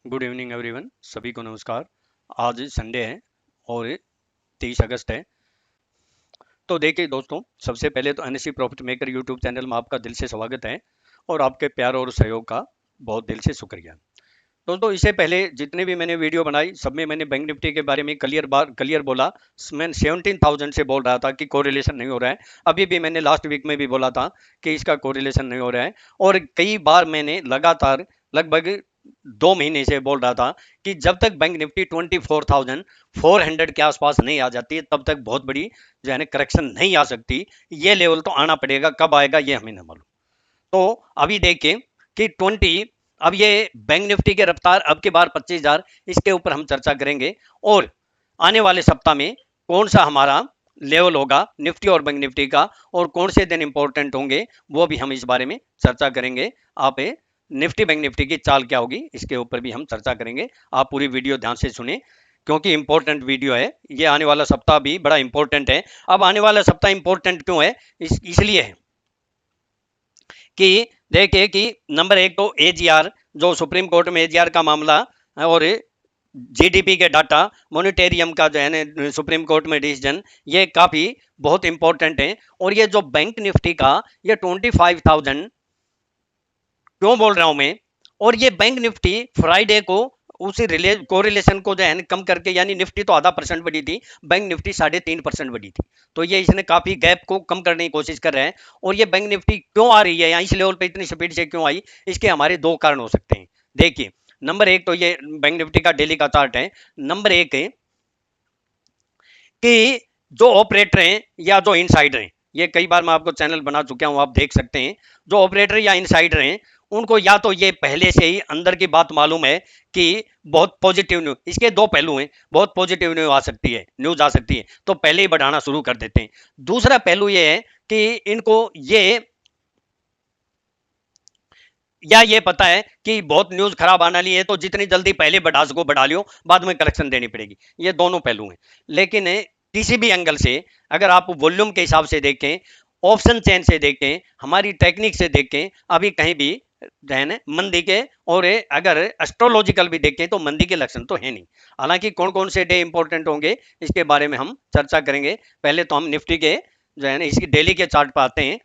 Good evening everyone, सभी को नमस्कार। आज संडे है और 23 अगस्त है। तो देखिए दोस्तों, सबसे पहले तो NSC profit maker YouTube channel में आपका दिल से स्वागत है और आपके प्यार और सहयोग का बहुत दिल से शुक्रिया। दोस्तों, इससे पहले जितने भी मैंने वीडियो बनाई सब में मैंने बैंक निफ्टी के बारे में क्लियर बोला। मैं 17,000 से बोल रहा था कि कोरिलेशन नहीं हो रहा है। अभी भी मैंने लास्ट वीक में भी बोला था कि इसका कोरिलेशन नहीं हो रहा है और कई बार मैंने लगातार लगभग 2 महीने से बोल रहा था कि जब तक बैंक निफ्टी 24,400 के आसपास नहीं आ जाती तब तक बहुत बड़ी जो है ना करेक्शन नहीं आ सकती। ये लेवल तो आना पड़ेगा, कब आएगा ये हमें नहीं मालूम। तो अभी देखिए कि 20 अब ये बैंक निफ्टी के रफ्तार अब के बार 25,000, इसके ऊपर हम चर्चा करेंगे और आने वाले सप्ताह में कौन सा हमारा लेवल होगा निफ्टी और बैंक निफ्टी का और कौन से दिन इंपॉर्टेंट होंगे वो भी हम इस बारे में चर्चा करेंगे। आप निफ्टी बैंक निफ्टी की चाल क्या होगी इसके ऊपर भी हम चर्चा करेंगे। आप पूरी वीडियो ध्यान से सुने क्योंकि इंपॉर्टेंट वीडियो है। ये आने वाला सप्ताह भी बड़ा इंपॉर्टेंट है। अब आने वाला सप्ताह इंपॉर्टेंट क्यों है? इसलिए है कि देखिए कि नंबर एक तो एजीआर, जो सुप्रीम कोर्ट में एजीआर का मामला और जीडीपी के डाटा, मॉनिटेरियम का जो है ना सुप्रीम कोर्ट में डिसीजन, ये काफी बहुत इंपॉर्टेंट है। और ये जो बैंक निफ्टी का ये 25,000 क्यों बोल रहा हूं मैं, और ये बैंक निफ्टी फ्राइडे को उसी कोरिलेशन को जो है कम करके, यानी निफ्टी तो ½ बढ़ी थी, बैंक निफ्टी 3.5% बढ़ी थी। तो ये इसने काफी गैप को कम करने की कोशिश कर रहा है। और ये बैंक निफ्टी क्यों आ रही है या इस लेवल पे इतनी स्पीड से क्यों आई, इसके हमारे दो कारण हो सकते हैं। देखिए, नंबर एक तो ये बैंक निफ्टी का डेली का चार्ट है। नंबर एक है कि जो ऑपरेटर हैं या जो इनसाइडर हैं, ये कई बार मैं आपको चैनल बना चुका हूं, आप देख सकते हैं। जो ऑपरेटर या इनसाइडर हैं उनको या तो ये पहले से ही अंदर की बात मालूम है कि बहुत पॉजिटिव न्यूज, इसके दो पहलू हैं, बहुत पॉजिटिव न्यूज आ सकती है तो पहले ही बढ़ाना शुरू कर देते हैं। दूसरा पहलू ये है कि इनको ये पता है कि बहुत न्यूज खराब आने वाली है तो जितनी जल्दी पहले बढ़ा सको बढ़ा लियो, बाद में करेक्शन देनी पड़ेगी। ये दोनों पहलू हैं। लेकिन किसी भी एंगल से अगर आप वॉल्यूम के हिसाब से देखें, ऑप्शन चेन से देखें, हमारी टेक्निक से देखें, अभी कहीं भी जो है ना मंदी के, और अगर एस्ट्रोलॉजिकल भी देखें तो मंदी के लक्षण तो है नहीं। हालांकि कौन कौन से डे इंपॉर्टेंट होंगे इसके बारे में हम चर्चा करेंगे। पहले तो हम निफ्टी के जो है ना इसकी डेली के चार्ट पर आते हैं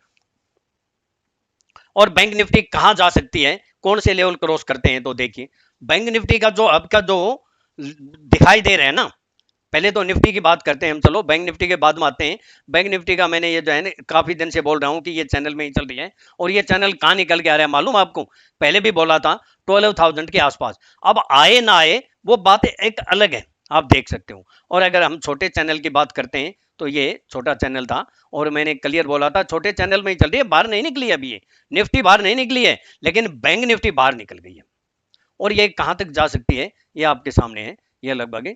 और बैंक निफ्टी कहां जा सकती है, कौन से लेवल क्रॉस करते हैं। तो देखिए, बैंक निफ्टी का जो अब का जो दिखाई दे रहा है ना, पहले तो निफ्टी की बात करते हैं हम, चलो बैंक निफ्टी के बाद में आते हैं। बैंक निफ्टी का मैंने ये जो है ना काफी दिन से बोल रहा हूं कि ये चैनल में ही चल रही है और ये चैनल कहां निकल के आ रहा है मालूम आपको? पहले भी बोला था 12,000 के आसपास। अब आए ना आए वो बात एक अलग है, आप देख सकते हो। और अगर हम छोटे चैनल की बात करते हैं तो ये छोटा चैनल था और मैंने क्लियर बोला था छोटे चैनल में ही चल रही है, बाहर नहीं निकली। अभी ये निफ्टी बाहर नहीं निकली है लेकिन बैंक निफ्टी बाहर निकल गई है। और ये कहां तक जा सकती है ये आपके सामने है। ये लगभग,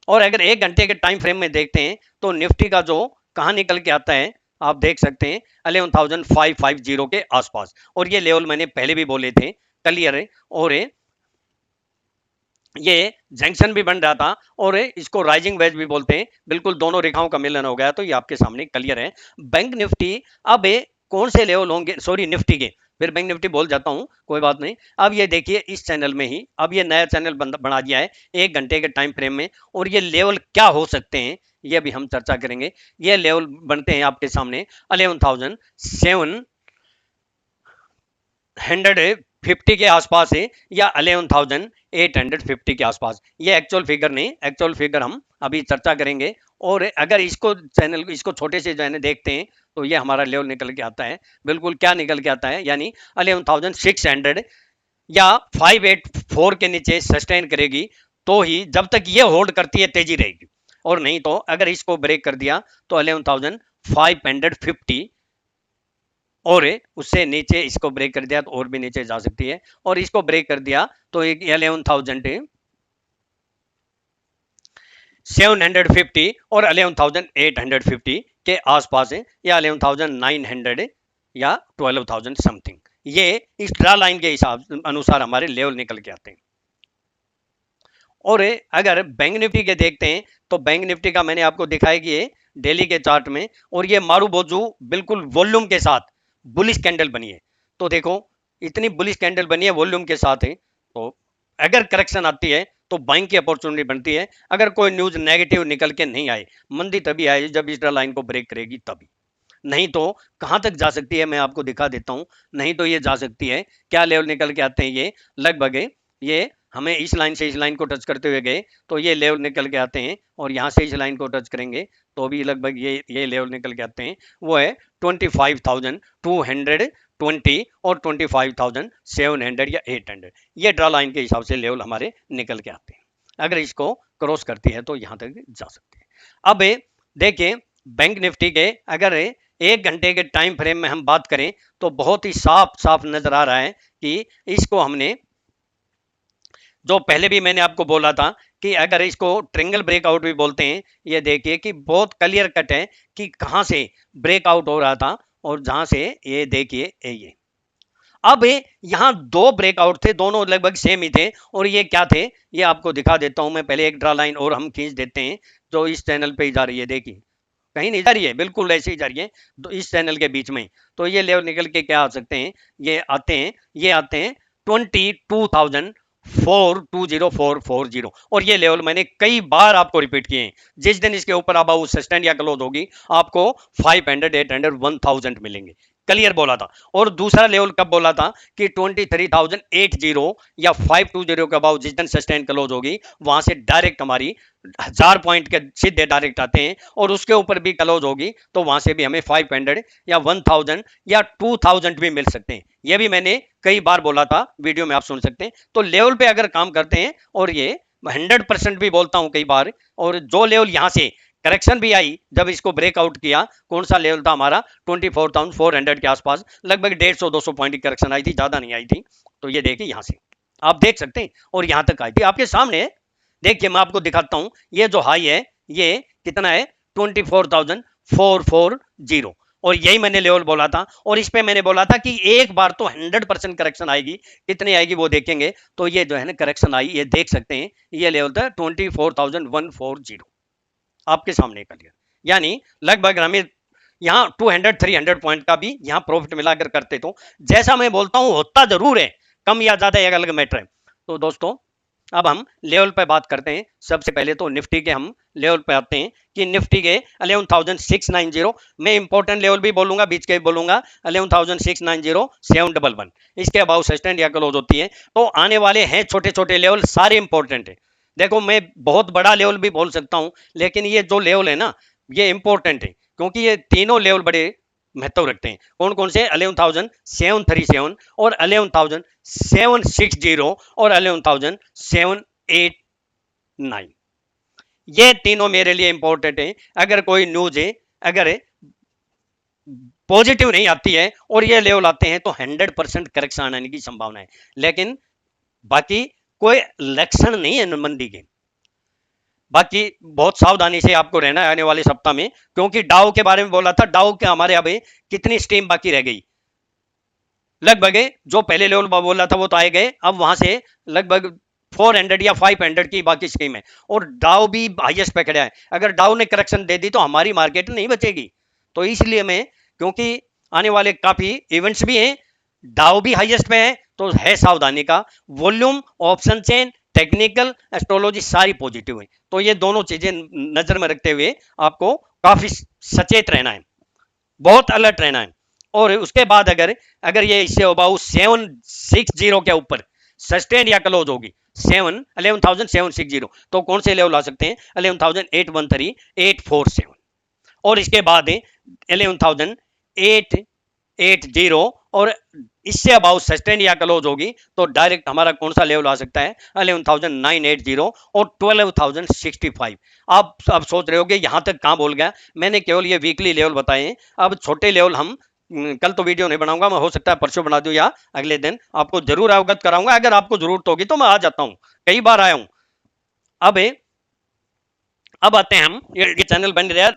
और अगर 1 घंटे के टाइम फ्रेम में देखते हैं तो निफ्टी का जो कहां निकल के आता है आप देख सकते हैं 11,550 के आसपास। और ये लेवल मैंने पहले भी बोले थे, क्लियर है। और ये जंक्शन भी बन रहा था और इसको राइजिंग वेज भी बोलते हैं। बिल्कुल दोनों रेखाओं का मिलन हो गया तो ये आपके सामने क्लियर है। बैंक निफ्टी अब कौन से लेवल होंगे, सॉरी निफ्टी के, फिर बैंक निफ्टी बोल जाता हूं, कोई बात नहीं। अब ये देखिए इस चैनल में ही, अब ये नया चैनल बना दिया है 1 घंटे के टाइम फ्रेम में, और ये लेवल क्या हो सकते हैं ये भी हम चर्चा करेंगे। ये लेवल बनते हैं आपके सामने 11,750 के आसपास है या 11,850 के आसपास। ये एक्चुअल फिगर नहीं, एक्चुअल फिगर हम अभी चर्चा करेंगे। और अगर इसको छोटे से जो है देखते हैं तो ये हमारा लेवल निकल के आता है, बिल्कुल क्या निकल के आता है, यानी 11,600 या 584 के नीचे सस्टेन करेगी तो ही, जब तक ये होल्ड करती है तेजी रहेगी। और नहीं तो अगर इसको ब्रेक कर दिया तो 11,550 और उससे नीचे इसको ब्रेक कर दिया तो और भी नीचे जा सकती है। और इसको ब्रेक कर दिया तो 11,750 और 11,850 के आसपास है या 11,900 या 12,000 समथिंग। ये इस ट्रा लाइन के हिसाब अनुसार हमारे लेवल निकल के आते हैं। और अगर बैंक निफ्टी के देखते हैं तो बैंक निफ्टी का मैंने आपको दिखाया कि ये डेली के चार्ट में, और ये मारूबोजू बिल्कुल वॉल्यूम के साथ बुलिश कैंडल बनी है। तो देखो इतनी बुलिश कैंडल बनी है वॉल्यूम के साथ है। तो अगर करेक्शन आती है तो बाइंग की अपॉर्चुनिटी बनती है। अगर कोई न्यूज नेगेटिव निकल के नहीं आए, मंदी तभी आए जब इस लाइन को ब्रेक करेगी तभी। नहीं तो कहां तक जा सकती है मैं आपको दिखा देता हूं। नहीं तो ये जा सकती है, क्या लेवल निकल के आते हैं ये लगभग, ये हमें इस लाइन से इस लाइन को टच करते हुए गए तो ये लेवल निकल के आते हैं, और यहां से इस लाइन को टच करेंगे तो भी लगभग ये लेवल निकल के आते हैं। वो है 25,220 और 25,700 या 800, ये ड्रा लाइन के हिसाब से लेवल हमारे निकल के आते हैं। अगर इसको क्रॉस करती है तो यहां तक जा सकते हैं। अब देखिए बैंक निफ्टी के अगर 1 घंटे के टाइम फ्रेम में हम बात करें तो बहुत ही साफ साफ नजर आ रहा है कि इसको हमने, जो पहले भी मैंने आपको बोला था कि अगर इसको ट्रिंगल ब्रेकआउट भी बोलते हैं, ये देखिए कि बहुत क्लियर कट है कि कहां से ब्रेकआउट हो रहा था और जहां से ये देखिए ये। अब यहां दो ब्रेकआउट थे, दोनों लगभग सेम ही थे, और ये क्या थे ये आपको दिखा देता हूं मैं। पहले एक ड्रा लाइन और हम खींच देते हैं जो इस चैनल पे ही जा रही है, देखिए कहीं नहीं जा रही है, बिल्कुल ऐसे ही जा रही है तो इस चैनल के बीच में। तो ये लेवल निकल के क्या आ सकते हैं, ये आते हैं 22,420,440, और ये लेवल मैंने कई बार आपको रिपीट किए हैं। जिस दिन इसके ऊपर अब सस्टेन या क्लोज होगी आपको 500, 800, 1000 मिलेंगे, क्लियर बोला था। और दूसरा लेवल कब बोला था कि 23,080 या 520 के अबाउ जिस दिन सस्टेन क्लोज होगी वहां से डायरेक्ट हमारी 1000 पॉइंट के सीधे डायरेक्ट आते हैं, और उसके ऊपर भी क्लोज होगी तो वहां से भी हमें 500 या 1000 या 2000 भी मिल सकते हैं। यह भी मैंने कई बार बोला था, वीडियो में आप सुन सकते हैं। तो लेवल पे अगर काम करते हैं, और ये 100% भी बोलता हूं कई बार, और जो लेवल यहां से करेक्शन भी आई जब इसको ब्रेकआउट किया, कौन सा लेवल था हमारा 24,400 के आसपास, लगभग 150-200 पॉइंट की करेक्शन आई थी, ज्यादा नहीं आई थी। तो ये देखिए यहां से आप देख सकते हैं, और यहां तक आई थी आपके सामने। देखिए मैं आपको दिखाता हूं, ये जो हाई है ये कितना है 24,440, और यही मैंने लेवल बोला था। और इस पे मैंने बोला था कि एक बार तो 100% करेक्शन आएगी, कितनी आएगी वो देखेंगे। तो ये जो है ना करेक्शन आई, ये देख सकते हैं, ये लेवल था 24,140, आपके सामने का लिया। यानी लगभग हमें यहाँ 200-300 पॉइंट का भी यहाँ प्रॉफिट मिला अगर करते तो। जैसा मैं बोलता हूँ होता जरूर है, कम या ज्यादा एक अलग मैटर है। तो दोस्तों अब हम लेवल पे बात करते हैं। सबसे पहले तो निफ्टी के हम लेवल पे आते हैं कि निफ्टी के 11,690, मैं इंपॉर्टेंट लेवल भी बोलूंगा, बीच के भी बोलूंगा, 11,690, 711, इसके अबाउ सस्टेन या क्लोज होती है। तो आने वाले हैं छोटे छोटे लेवल, सारे इंपॉर्टेंट है। देखो मैं बहुत बड़ा लेवल भी बोल सकता हूं, लेकिन ये जो लेवल है ना ये इंपॉर्टेंट है, क्योंकि ये तीनों लेवल बड़े महत्व रखते हैं। कौन कौन से, 11,737 और 11,760 और 11,789, ये तीनों मेरे लिए इंपॉर्टेंट है। अगर कोई न्यूज है अगर पॉजिटिव नहीं आती है और ये लेवल आते हैं तो 100% करेक्शन आने की संभावना है, लेकिन बाकी कोई लक्षण नहीं है मंदी के। बाकी बहुत सावधानी से आपको रहना है आने वाले सप्ताह में, क्योंकि डाउ के बारे में बोला था, डाउ के हमारे अभी कितनी स्ट्रीम बाकी रह गई, लगभग जो पहले लेवल बोला था वो तो आए गए, अब वहां से लगभग 400 या 500 की बाकी स्कीम है, और डाउ भी हाईएस्ट पे खड़ा है। अगर डाउ ने करेक्शन दे दी तो हमारी मार्केट नहीं बचेगी। तो इसलिए मैं, क्योंकि आने वाले काफी इवेंट्स भी हैं, डाउ भी हाईएस्ट पे है तो है सावधानी का। Volume, option chain, technical, astrology सारी पॉजिटिव है। तो ये दोनों चीजें नजर में रखते हुए आपको काफी सचेत रहना है, बहुत अलर्ट रहना है। और उसके बाद अगर अगर ये इससे अबाउट 760 के ऊपर सस्टेन या क्लोज होगी 11,760, तो कौन से लेवल आ सकते हैं, 11,813, 847, और इसके बाद 11,880, और इससे अबाउट सस्टेन या क्लोज होगी तो डायरेक्ट हमारा कौन सा लेवल आ सकता है, 11,980 और 12,065। आप अब सोच रहे हो कि यहां तक कहां बोल गया, मैंने केवल ये वीकली लेवल बताए हैं। अब छोटे लेवल हम कल तो वीडियो नहीं बनाऊंगा मैं, हो सकता है परसों बना दूं या अगले दिन आपको जरूर अवगत कराऊंगा। अगर आपको जरूरत होगी तो मैं आ जाता हूं, कई बार आया हूं। अब आते हैं हम, ये चैनल बन रहा है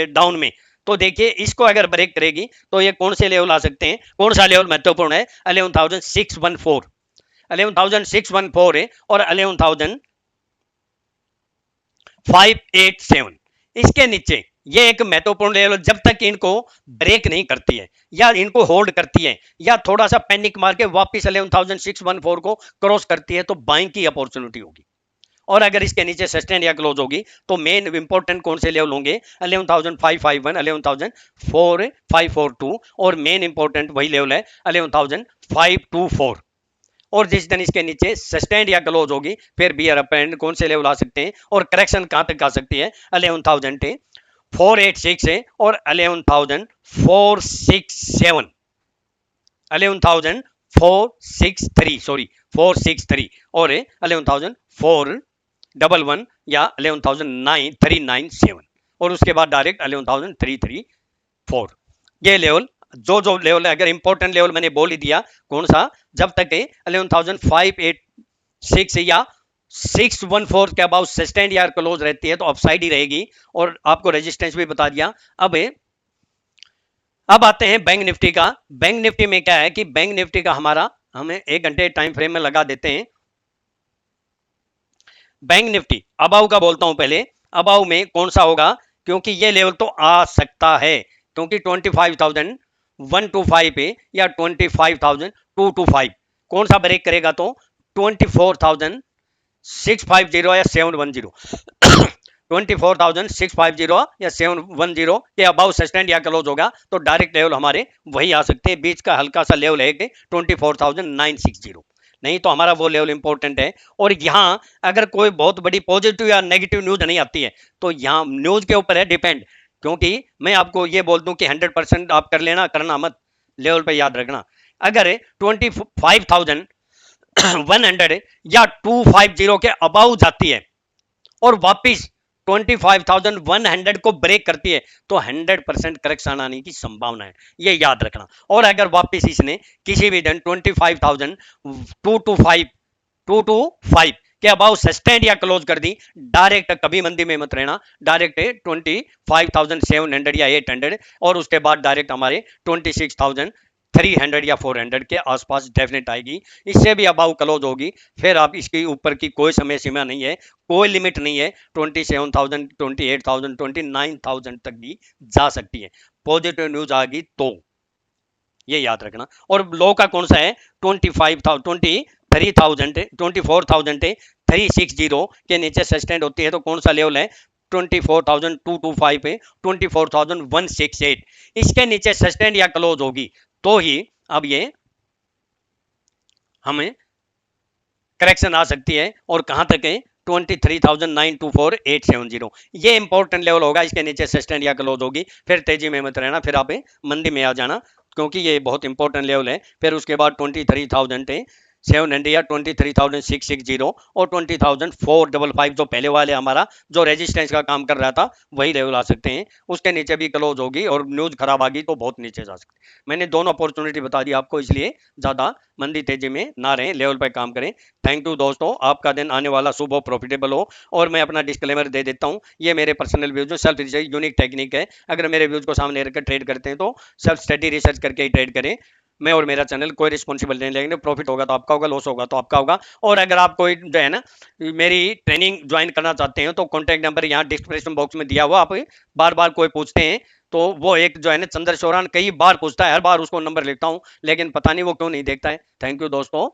डाउन में, तो देखिए इसको अगर ब्रेक करेगी तो ये कौन से लेवल आ सकते हैं, कौन सा लेवल महत्वपूर्ण है, 11,614 है और 11,587, इसके नीचे ये एक महत्वपूर्ण लेवल, जब तक इनको ब्रेक नहीं करती है या इनको होल्ड करती है या थोड़ा सा पैनिक मार के वापस 11,614 को क्रॉस करती है तो बाइंग की अपॉर्चुनिटी होगी। और अगर इसके नीचे सस्टेन या क्लोज होगी तो मेन इंपॉर्टेंट कौन से लेवल होंगे, 11,551, 11,542 और मेन इंपॉर्टेंट वही लेवल है 11,524। और जिस दिन इसके नीचे सस्टेन या क्लोज होगी फिर बियर अप एंड कौन से लेवल आ सकते हैं और करेक्शन कहां तक आ सकती है, 11,486 है और 11,467, 11,463 सॉरी 463 और 11,411 या 11,397 और उसके बाद डायरेक्ट 11,334। ये लेवल जो लेवल है, अगर इंपॉर्टेंट लेवल मैंने बोल ही दिया कौन सा, जब तक 11,586 या 614 के अबाउट सस्टेंड या क्लोज रहती है तो अपसाइड ही रहेगी। और आपको रेजिस्टेंस भी बता दिया। अब आते हैं बैंक निफ्टी का। बैंक निफ्टी में क्या है कि बैंक निफ्टी का हमारा हमें 1 घंटे टाइम फ्रेम में लगा देते हैं। बैंक निफ्टी अबाउ का बोलता हूं पहले, अबाउ में कौन सा होगा, क्योंकि ये लेवल तो आ सकता है, क्योंकि 25,125 पे या 25,225 कौन सा ब्रेक करेगा तो 24,650 या 710 24,650 या 710 के अबाउ सस्टेंड या क्लोज होगा तो डायरेक्ट लेवल हमारे वही आ सकते हैं। बीच का हल्का सा लेवल है 24,960, नहीं तो हमारा वो लेवल इंपॉर्टेंट है। और यहाँ अगर कोई बहुत बड़ी पॉजिटिव या नेगेटिव न्यूज नहीं आती है तो यहाँ न्यूज के ऊपर है डिपेंड, क्योंकि मैं आपको ये बोल दूं कि 100% आप कर लेना, करना मत, लेवल पे याद रखना। अगर 25,100 या 250 के अबाउ जाती है और वापिस 25,100 को ब्रेक करती है तो 100% करेक्शन आने की संभावना है, ये याद रखना। और अगर वापिस इसने किसी भी दिन 25,225 के अबाउ सस्टेंड या क्लोज कर दी, डायरेक्ट कभी मंदी में मत रहना, डायरेक्ट 25,700 या 800 और उसके बाद डायरेक्ट हमारे 26,300 या 400 के आसपास डेफिनेट आएगी। इससे भी अबाउ क्लोज होगी फिर आप इसके ऊपर की कोई समय सीमा नहीं है, कोई लिमिट नहीं है, 27,000, 28,000, 29,000 तक भी जा सकती है पॉजिटिव न्यूज आ गई तो, ये याद रखना। और लो का कौन सा है, 24,360 के नीचे सस्टेंड होती है तो कौन सा लेवल है, 24,225 पे 24,168, इसके नीचे सस्टेंड या क्लोज होगी तो ही अब ये हमें करेक्शन आ सकती है। और कहां तक है, 23,924,870, ये इंपॉर्टेंट लेवल होगा, इसके नीचे सस्टेंड या क्लोज होगी फिर तेजी में मत रहना, फिर आप मंदी में आ जाना, क्योंकि ये बहुत इंपॉर्टेंट लेवल है। फिर उसके बाद 23,700 या 23,660 और 20,455 जो पहले वाले हमारा जो रेजिस्टेंस का काम कर रहा था वही लेवल आ सकते हैं, उसके नीचे भी क्लोज होगी और न्यूज खराब आ गई तो बहुत नीचे जा सकते हैं। मैंने दोनों अपॉर्चुनिटी बता दी आपको, इसलिए ज्यादा मंदी तेजी में ना रहें, लेवल पर काम करें। थैंक यू दोस्तों, आपका दिन आने वाला शुभ हो, प्रॉफिटेबल हो। और मैं अपना डिस्क्लेमर दे देता हूँ, ये मेरे पर्सनल व्यूज हैं, सेल्फ रिसर्च यूनिक टेक्निक है, अगर मेरे व्यूज को सामने रखकर ट्रेड करते हैं तो सेल्फ स्टडी रिसर्च करके ही ट्रेड करें। मैं और मेरा चैनल कोई रिस्पॉन्सिबल नहीं लेंगे, प्रॉफिट होगा तो आपका होगा, लॉस होगा तो आपका होगा। और अगर आप कोई जो है ना मेरी ट्रेनिंग ज्वाइन करना चाहते हैं तो कॉन्टैक्ट नंबर यहाँ डिस्क्रिप्शन बॉक्स में दिया हुआ, आप बार बार कोई पूछते हैं तो वो एक जो है ना चंद्रशौरान कई बार पूछता है, हर बार उसको नंबर लिखता हूँ लेकिन पता नहीं वो क्यों नहीं देखता है। थैंक यू दोस्तों।